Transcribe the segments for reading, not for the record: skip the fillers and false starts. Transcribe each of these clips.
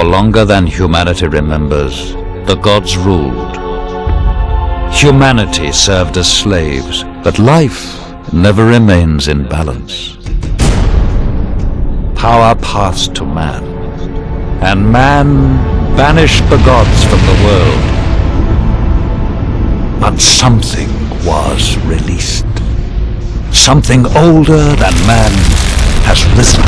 For longer than humanity remembers, the gods ruled. Humanity served as slaves, but life never remains in balance. Power passed to man, and man banished the gods from the world. But something was released. Something older than man has risen.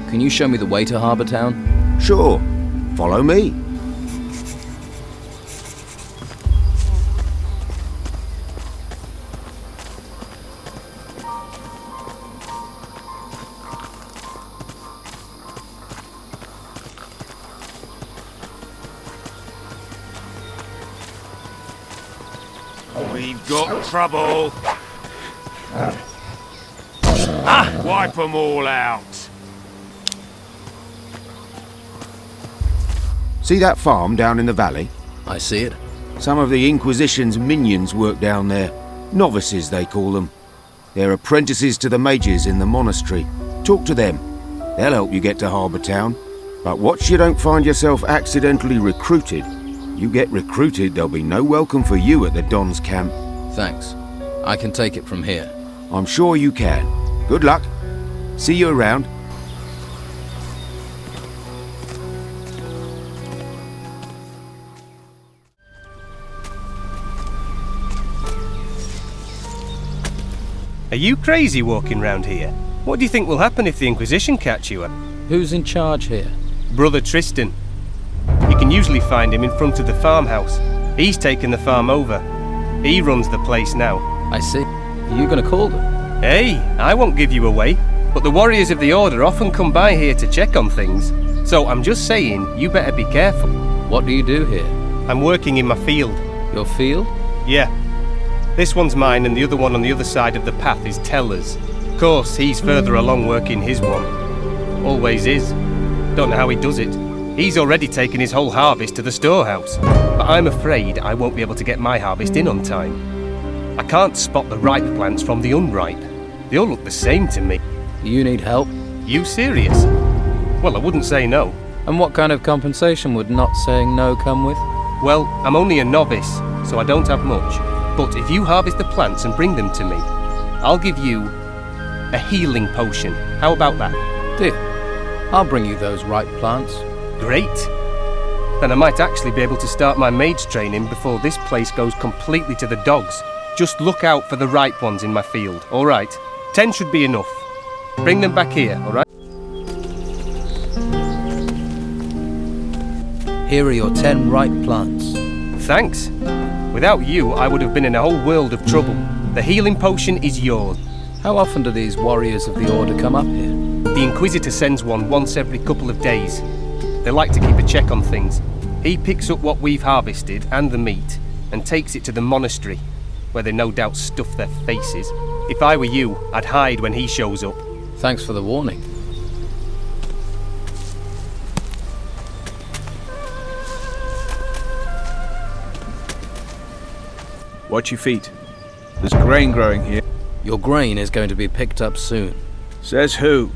Can you show me the way to Harbour Town? Sure. Follow me. We've got trouble. Wipe them all out. See that farm down in the valley? I see it. Some of the Inquisition's minions work down there. Novices, they call them. They're apprentices to the mages in the monastery. Talk to them. They'll help you get to Harbour Town. But watch you don't find yourself accidentally recruited. You get recruited, there'll be no welcome for you at the Don's camp. Thanks. I can take it from here. I'm sure you can. Good luck. See you around. Are you crazy walking round here? What do you think will happen if the Inquisition catch you? Who's in charge here? Brother Tristan. You can usually find him in front of the farmhouse. He's taken the farm over. He runs the place now. I see. Are you going to call them? Hey, I won't give you away, but the warriors of the Order often come by here to check on things. So I'm just saying, you better be careful. What do you do here? I'm working in my field. Your field? Yeah. This one's mine and the other one on the other side of the path is Teller's. Of course, he's further along working his one. Always is. Don't know how he does it. He's already taken his whole harvest to the storehouse. But I'm afraid I won't be able to get my harvest in on time. I can't spot the ripe plants from the unripe. They all look the same to me. You need help? You serious? Well, I wouldn't say no. And what kind of compensation would not saying no come with? Well, I'm only a novice, so I don't have much. But if you harvest the plants and bring them to me, I'll give you a healing potion. How about that? Deal. I'll bring you those ripe plants. Great. Then I might actually be able to start my mage training before this place goes completely to the dogs. Just look out for the ripe ones in my field, all right? 10 should be enough. Bring them back here, all right? Here are your 10 ripe plants. Thanks. Without you, I would have been in a whole world of trouble. The healing potion is yours. How often do these warriors of the Order come up here? The Inquisitor sends one once every couple of days. They like to keep a check on things. He picks up what we've harvested and the meat and takes it to the monastery, where they no doubt stuff their faces. If I were you, I'd hide when he shows up. Thanks for the warning. Watch your feet. There's grain growing here. Your grain is going to be picked up soon. Says who?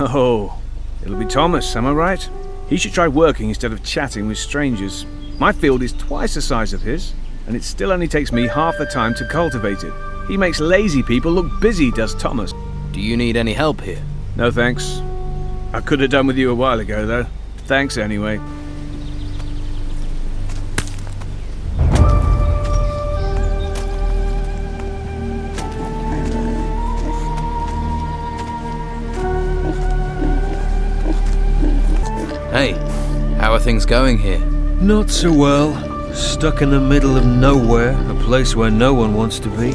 Oh, it'll be Thomas, am I right? He should try working instead of chatting with strangers. My field is twice the size of his, and it still only takes me half the time to cultivate it. He makes lazy people look busy, does Thomas. Do you need any help here? No thanks. I could have done with you a while ago, though. Thanks anyway. Hey, how are things going here? Not so well. Stuck in the middle of nowhere, a place where no one wants to be.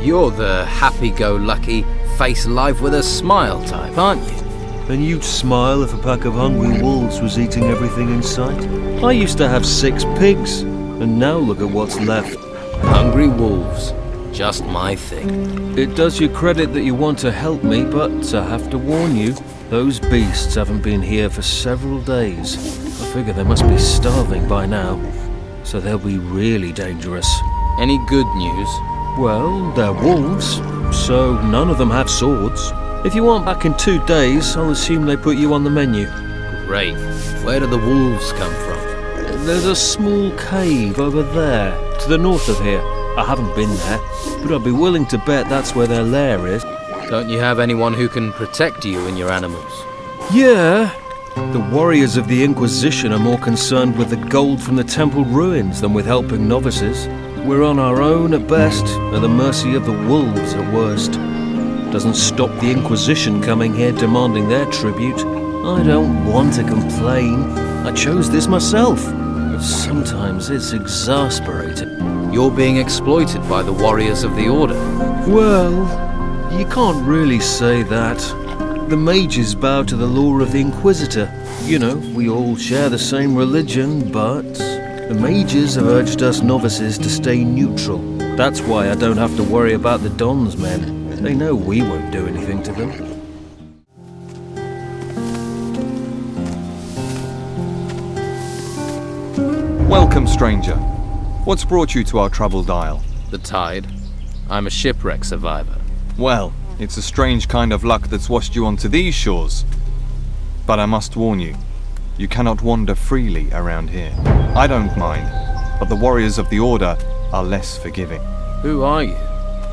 You're the happy-go-lucky, face life with a smile type, aren't you? And you'd smile if a pack of hungry wolves was eating everything in sight. I used to have 6 pigs, and now look at what's left. Hungry wolves. Just my thing. It does you credit that you want to help me, but I have to warn you, Those beasts haven't been here for several days. I figure they must be starving by now, so they'll be really dangerous. Any good news? Well, they're wolves, so none of them have swords. If you aren't back in 2 days, I'll assume they put you on the menu. Great. Where do the wolves come from? There's a small cave over there, to the north of here. I haven't been there, but I'd be willing to bet that's where their lair is. Don't you have anyone who can protect you and your animals? Yeah. The warriors of the Inquisition are more concerned with the gold from the temple ruins than with helping novices. We're on our own at best, at the mercy of the wolves at worst. Doesn't stop the Inquisition coming here demanding their tribute. I don't want to complain. I chose this myself. But sometimes it's exasperating. You're being exploited by the warriors of the Order. Well, you can't really say that. The mages bow to the law of the Inquisitor. You know, we all share the same religion, but the mages have urged us novices to stay neutral. That's why I don't have to worry about the Don's men. They know we won't do anything to them. Welcome, stranger. What's brought you to our troubled isle? The tide. I'm a shipwreck survivor. Well, it's a strange kind of luck that's washed you onto these shores. But I must warn you, you cannot wander freely around here. I don't mind, but the warriors of the Order are less forgiving. Who are you?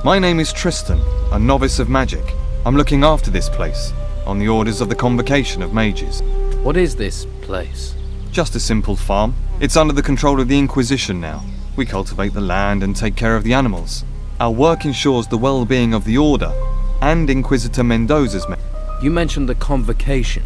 My name is Tristan, a novice of magic. I'm looking after this place, on the orders of the Convocation of Mages. What is this place? Just a simple farm. It's under the control of the Inquisition now. We cultivate the land and take care of the animals. Our work ensures the well-being of the Order and Inquisitor Mendoza's men. You mentioned the Convocation.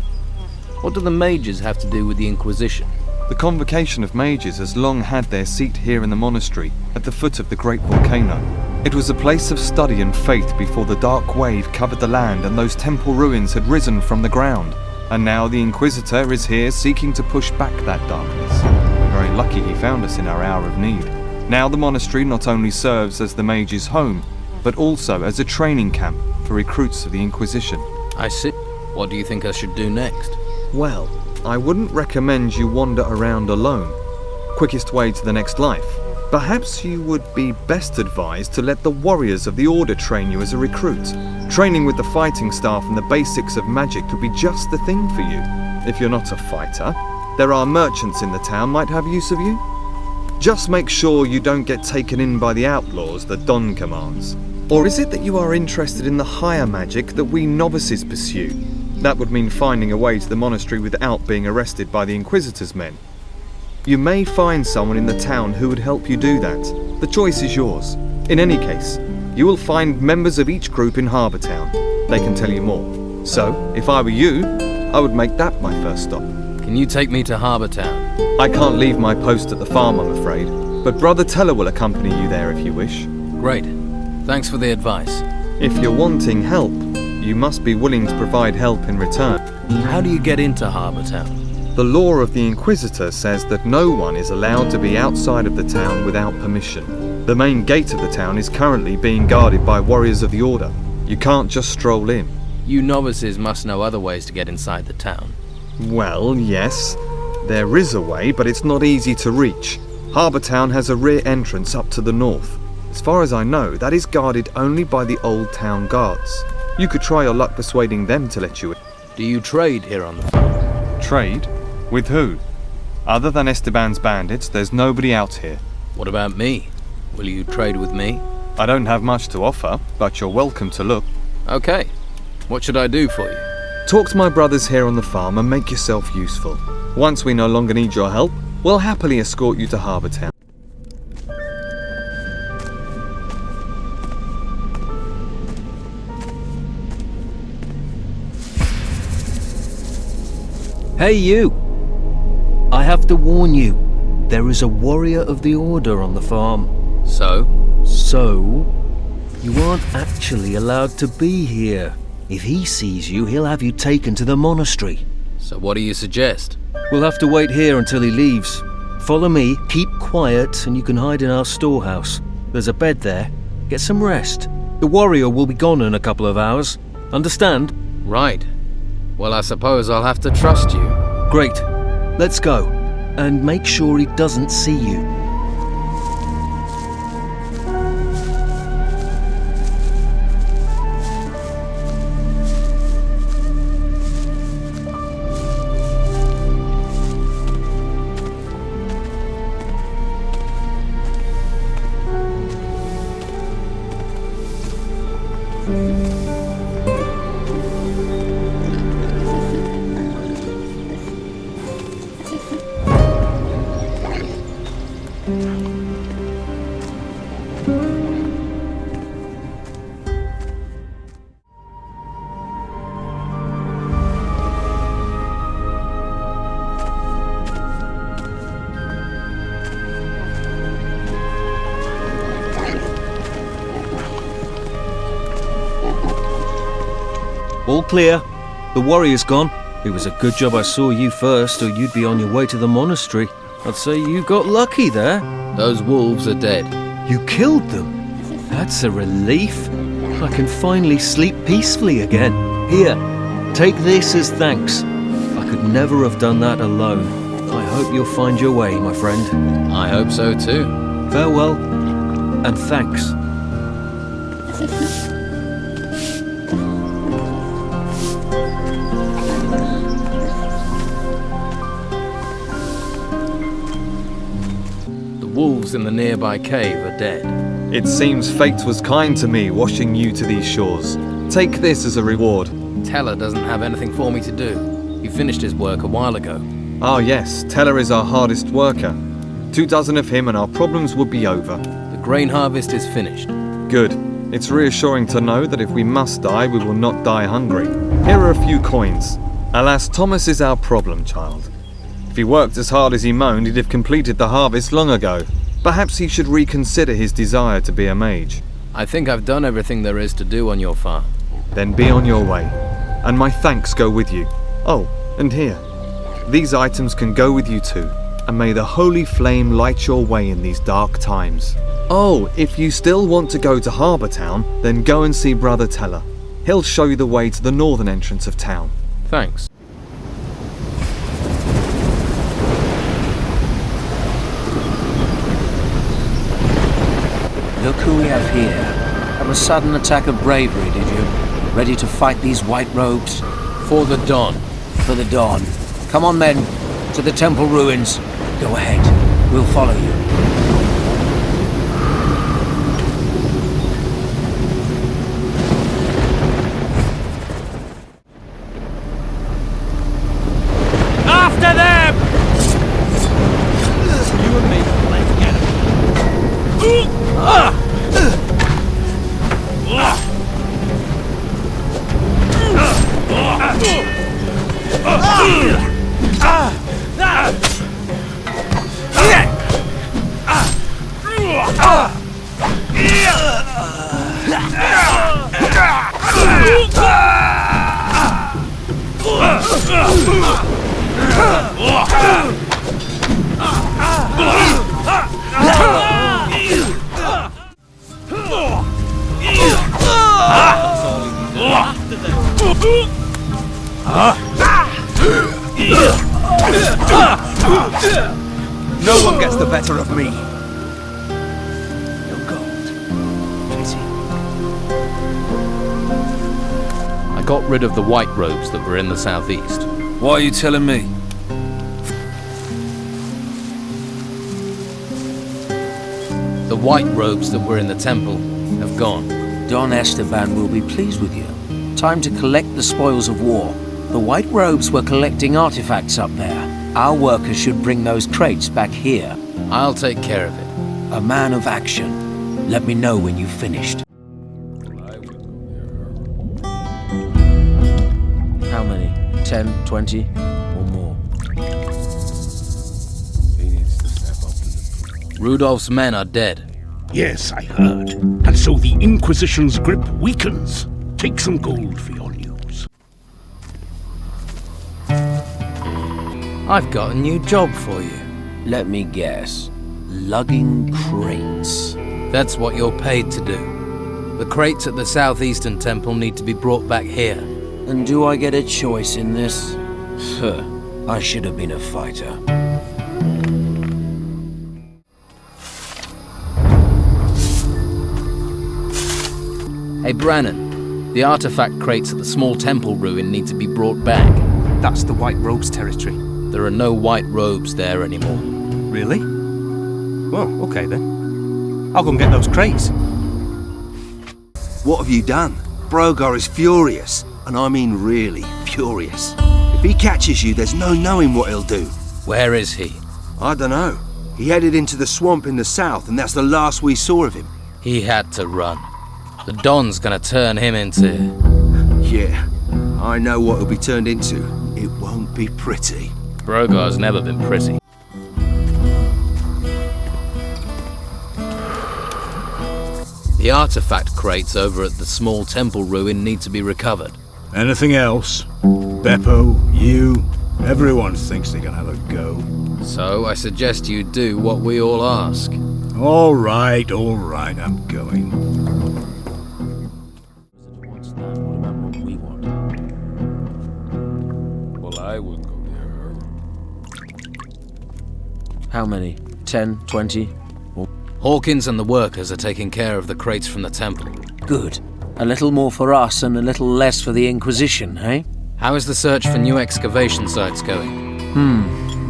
What do the mages have to do with the Inquisition? The Convocation of Mages has long had their seat here in the monastery, at the foot of the great volcano. It was a place of study and faith before the dark wave covered the land and those temple ruins had risen from the ground. And now the Inquisitor is here seeking to push back that darkness. We're very lucky he found us in our hour of need. Now the monastery not only serves as the mage's home, but also as a training camp for recruits of the Inquisition. I see. What do you think I should do next? Well, I wouldn't recommend you wander around alone. Quickest way to the next life. Perhaps you would be best advised to let the warriors of the Order train you as a recruit. Training with the fighting staff and the basics of magic could be just the thing for you. If you're not a fighter, there are merchants in the town might have use of you. Just make sure you don't get taken in by the outlaws that Don commands. Or is it that you are interested in the higher magic that we novices pursue? That would mean finding a way to the monastery without being arrested by the Inquisitor's men. You may find someone in the town who would help you do that. The choice is yours. In any case, you will find members of each group in Harbour Town. They can tell you more. So, if I were you, I would make that my first stop. Can you take me to Harbour Town? I can't leave my post at the farm, I'm afraid, but Brother Teller will accompany you there if you wish. Great. Thanks for the advice. If you're wanting help, you must be willing to provide help in return. How do you get into Harbour Town? The law of the Inquisitor says that no one is allowed to be outside of the town without permission. The main gate of the town is currently being guarded by warriors of the Order. You can't just stroll in. You novices must know other ways to get inside the town. Well, yes. There is a way, but it's not easy to reach. Harbour Town has a rear entrance up to the north. As far as I know, that is guarded only by the old town guards. You could try your luck persuading them to let you in. Do you trade here on the farm? Trade? With who? Other than Esteban's bandits, there's nobody out here. What about me? Will you trade with me? I don't have much to offer, but you're welcome to look. Okay. What should I do for you? Talk to my brothers here on the farm and make yourself useful. Once we no longer need your help, we'll happily escort you to Harbour Town. Hey you! I have to warn you, there is a warrior of the Order on the farm. So, you aren't actually allowed to be here. If he sees you, he'll have you taken to the monastery. So what do you suggest? We'll have to wait here until he leaves. Follow me, keep quiet, and you can hide in our storehouse. There's a bed there. Get some rest. The warrior will be gone in a couple of hours. Understand? Right. Well, I suppose I'll have to trust you. Great. Let's go. And make sure he doesn't see you. All clear. The warrior's gone. It was a good job I saw you first, or you'd be on your way to the monastery. I'd say you got lucky there. Those wolves are dead. You killed them? That's a relief. I can finally sleep peacefully again. Here, take this as thanks. I could never have done that alone. I hope you'll find your way, my friend. I hope so too. Farewell, and thanks. Wolves in the nearby cave are dead. It seems fate was kind to me, washing you to these shores. Take this as a reward. Teller doesn't have anything for me to do. He finished his work a while ago. Ah yes, Teller is our hardest worker. 24 of him and our problems would be over. The grain harvest is finished. Good. It's reassuring to know that if we must die, we will not die hungry. Here are a few coins. Alas, Thomas is our problem child. If he worked as hard as he moaned, he'd have completed the harvest long ago. Perhaps he should reconsider his desire to be a mage. I think I've done everything there is to do on your farm. Then be on your way. And my thanks go with you. Oh, and here. These items can go with you too. And may the holy flame light your way in these dark times. Oh, if you still want to go to Harbour Town, then go and see Brother Teller. He'll show you the way to the northern entrance of town. Thanks. Look who we have here. Have a sudden attack of bravery, did you? Ready to fight these white robes? For the dawn. For the dawn. Come on, men. To the temple ruins. Go ahead. We'll follow you. After them! You and me, let's get him. No one gets the better of me. No gold. Pity. I got rid of the white robes that were in the southeast. Why are you telling me? The white robes that were in the temple have gone. Don Esteban will be pleased with you. Time to collect the spoils of war. The white robes were collecting artifacts up there. Our workers should bring those crates back here. I'll take care of it. A man of action. Let me know when you've finished. How many? 10, 20, or more? Rudolph's men are dead. Yes, I heard. And so the Inquisition's grip weakens. Take some gold for your news. I've got a new job for you. Let me guess. Lugging crates. That's what you're paid to do. The crates at the southeastern temple need to be brought back here. And do I get a choice in this? I should have been a fighter. Hey Brannon, the artifact crates at the small temple ruin need to be brought back. That's the White Robes territory. There are no white robes there anymore. Really? Well, okay then. I'll go and get those crates. What have you done? Brogar is furious, and I mean really furious. If he catches you, there's no knowing what he'll do. Where is he? I don't know. He headed into the swamp in the south, and that's the last we saw of him. He had to run. The Don's gonna turn him into... Yeah, I know what he'll be turned into. It won't be pretty. Brogar's never been pretty. The artifact crates over at the small temple ruin need to be recovered. Anything else? Beppo, you, everyone thinks they can have a go. So I suggest you do what we all ask. All right, I'm going. Well, I would go there. How many? 10, 20? Hawkins and the workers are taking care of the crates from the temple. Good. A little more for us and a little less for the Inquisition, eh? How is the search for new excavation sites going?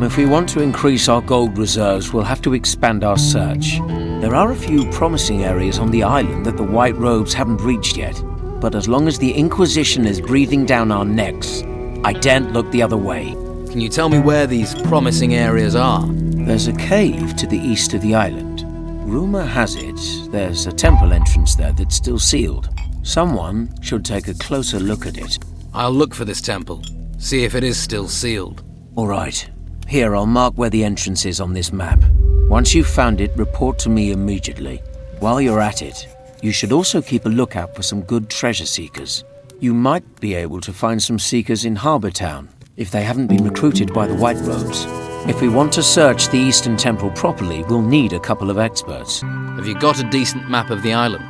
If we want to increase our gold reserves, we'll have to expand our search. There are a few promising areas on the island that the White Robes haven't reached yet. But as long as the Inquisition is breathing down our necks, I daren't look the other way. Can you tell me where these promising areas are? There's a cave to the east of the island. Rumor has it there's a temple entrance there that's still sealed. Someone should take a closer look at it. I'll look for this temple, see if it is still sealed. All right. Here, I'll mark where the entrance is on this map. Once you've found it, report to me immediately. While you're at it, you should also keep a lookout for some good treasure seekers. You might be able to find some seekers in Harbour Town, if they haven't been recruited by the White Robes. If we want to search the Eastern Temple properly, we'll need a couple of experts. Have you got a decent map of the island?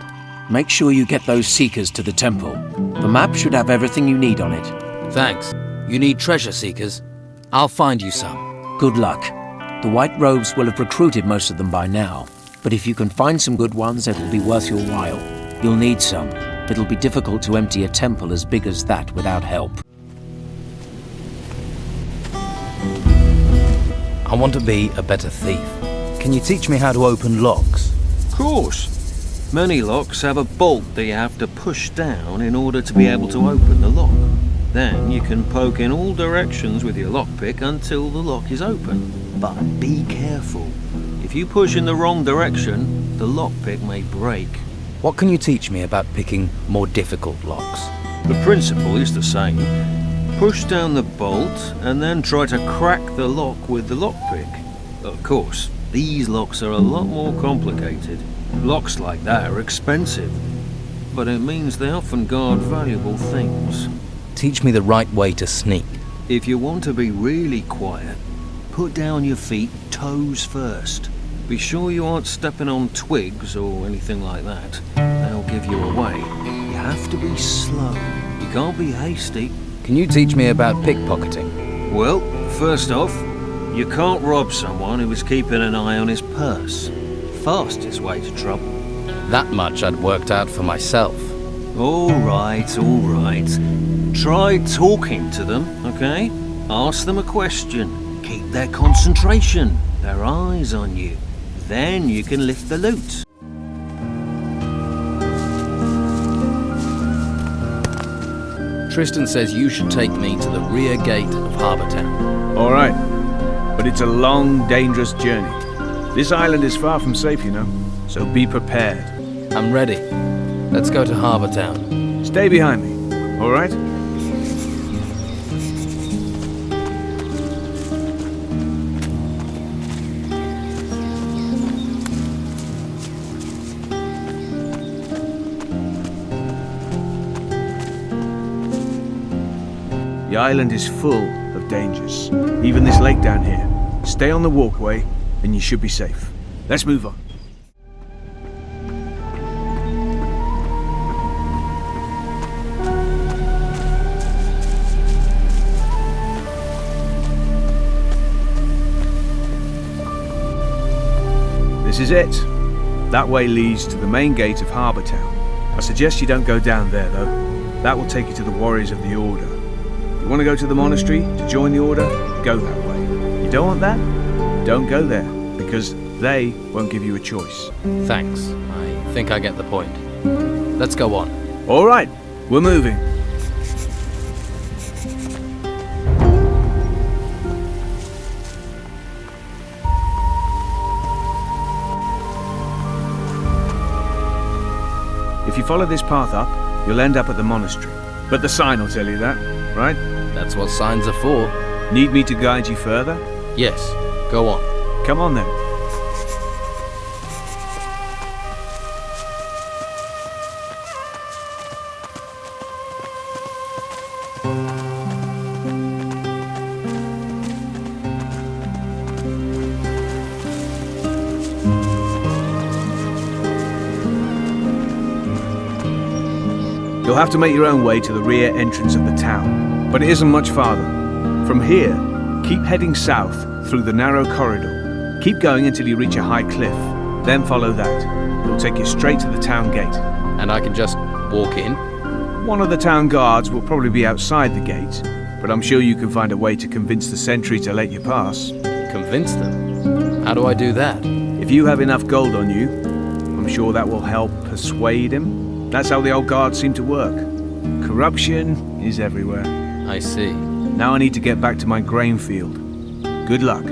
Make sure you get those seekers to the temple. The map should have everything you need on it. Thanks. You need treasure seekers? I'll find you some. Good luck. The White Robes will have recruited most of them by now, but if you can find some good ones, it'll be worth your while. You'll need some. It'll be difficult to empty a temple as big as that without help. I want to be a better thief. Can you teach me how to open locks? Of course. Many locks have a bolt that you have to push down in order to be able to open the lock. Then you can poke in all directions with your lockpick until the lock is open. But be careful. If you push in the wrong direction, the lockpick may break. What can you teach me about picking more difficult locks? The principle is the same. Push down the bolt and then try to crack the lock with the lockpick. Of course, these locks are a lot more complicated. Locks like that are expensive, but it means they often guard valuable things. Teach me the right way to sneak. If you want to be really quiet, put down your feet toes first. Be sure you aren't stepping on twigs or anything like that. They'll give you away. You have to be slow. You can't be hasty. Can you teach me about pickpocketing? Well, first off, you can't rob someone who is keeping an eye on his purse. Fastest way to trouble. That much I'd worked out for myself. All right. Try talking to them, okay? Ask them a question. Keep their concentration, their eyes on you. Then you can lift the loot. Tristan says you should take me to the rear gate of Harbour Town. All right, but it's a long, dangerous journey. This island is far from safe, you know, so be prepared. I'm ready. Let's go to Harbour Town. Stay behind me, all right? The island is full of dangers, even this lake down here. Stay on the walkway, and you should be safe. Let's move on. This is it. That way leads to the main gate of Harbour Town. I suggest you don't go down there, though. That will take you to the Warriors of the Order. You want to go to the monastery to join the Order? Go that way. You don't want that? Don't go there, because they won't give you a choice. Thanks. I think I get the point. Let's go on. All right, we're moving. If you follow this path up, you'll end up at the monastery. But the sign will tell you that, right? That's what signs are for. Need me to guide you further? Yes, go on. Come on then. You'll have to make your own way to the rear entrance of the town, but it isn't much farther. From here, keep heading south through the narrow corridor. Keep going until you reach a high cliff, then follow that. It'll take you straight to the town gate. And I can just walk in? One of the town guards will probably be outside the gate, but I'm sure you can find a way to convince the sentry to let you pass. Convince them? How do I do that? If you have enough gold on you, I'm sure that will help persuade him. That's how the old guards seem to work. Corruption is everywhere. I see. Now I need to get back to my grain field. Good luck.